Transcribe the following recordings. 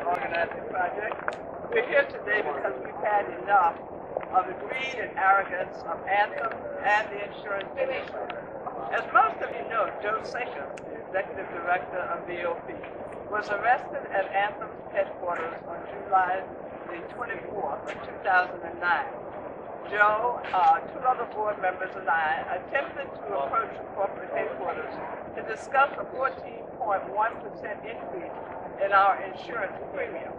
organizing project. We're here today because we've had enough of the greed and arrogance of Anthem and the insurance industry. As most of you know, Joe Szakos, the executive director of VOP, was arrested at Anthem's headquarters on July the 24th of 2009. Joe, two other board members and I attempted to approach corporate headquarters to discuss a 14.1% increase in our insurance premium.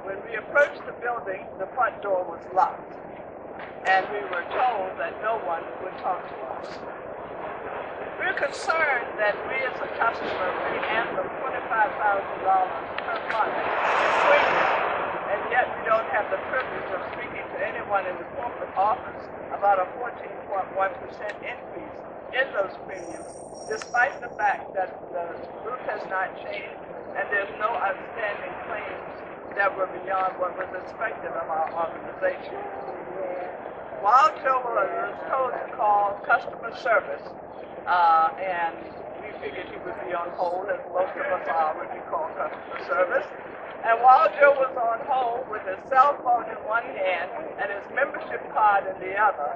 When we approached the building, the front door was locked, and we were told that no one would talk to us. We're concerned that we as a customer pay Anthem $25,000 per month in premium, and yet we don't have the privilege of speaking to anyone in the corporate office about a 14.1% increase in those premiums, despite the fact that the group has not changed and there's no outstanding claims that were beyond what was expected of our organization. While Joe was told to call customer service, and we figured he would be on hold, as most of us are when we call customer service. And while Joe was on hold with his cell phone in one hand and his membership card in the other,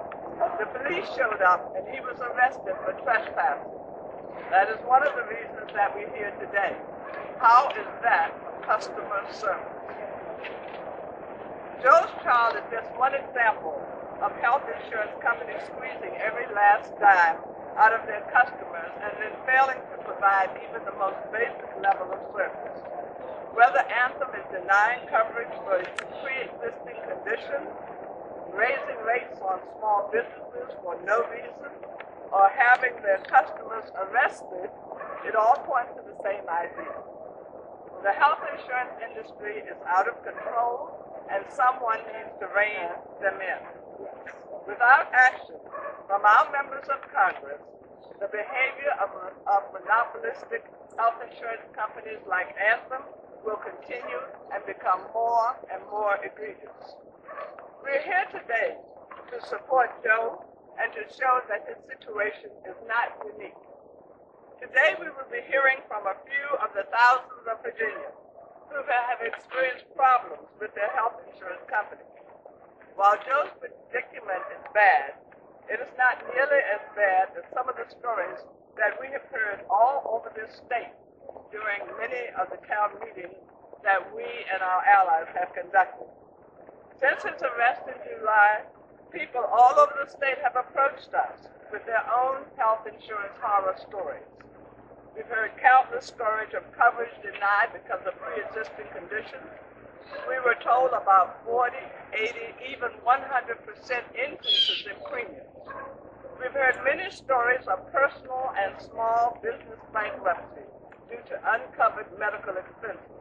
the police showed up and he was arrested for trespassing. That is one of the reasons that we're here today. How is that customer service? Joe's trial is just one example of health insurance companies squeezing every last dime out of their customers and then failing to provide even the most basic level of service. Whether Anthem is denying coverage for pre-existing conditions, raising rates on small businesses for no reason, or having their customers arrested, it all points to the same idea. The health insurance industry is out of control, and someone needs to rein them in. Without action from our members of Congress, the behavior of monopolistic health insurance companies like Anthem will continue and become more and more egregious. We're here today to support Joe and to show that his situation is not unique. Today we will be hearing from a few of the thousands of Virginians who have experienced problems with their health insurance company. While Joe's predicament is bad, it is not nearly as bad as some of the stories that we have heard all over this state during many of the town meetings that we and our allies have conducted. Since his arrest in July, people all over the state have approached us with their own health insurance horror stories. We've heard countless stories of coverage denied because of pre-existing conditions. We were told about 40, 80, even 100% increases in premiums. We've heard many stories of personal and small business bankruptcy due to uncovered medical expenses.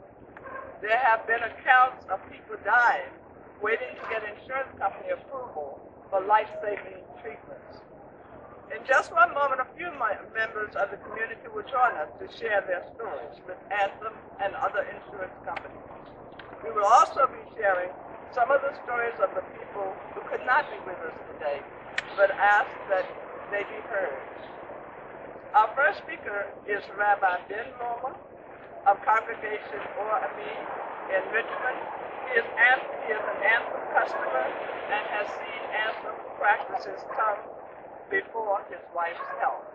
There have been accounts of people dying, waiting to get insurance company approval for life-saving treatments. In just one moment, a few members of the community will join us to share their stories with Anthem and other insurance companies. We will also be sharing some of the stories of the people who could not be with us today, but asked that they be heard. Our first speaker is Rabbi Ben Roma of Congregation Or Ami in Richmond. He is an Anthem customer and has seen Anthem practices come before his wife's health.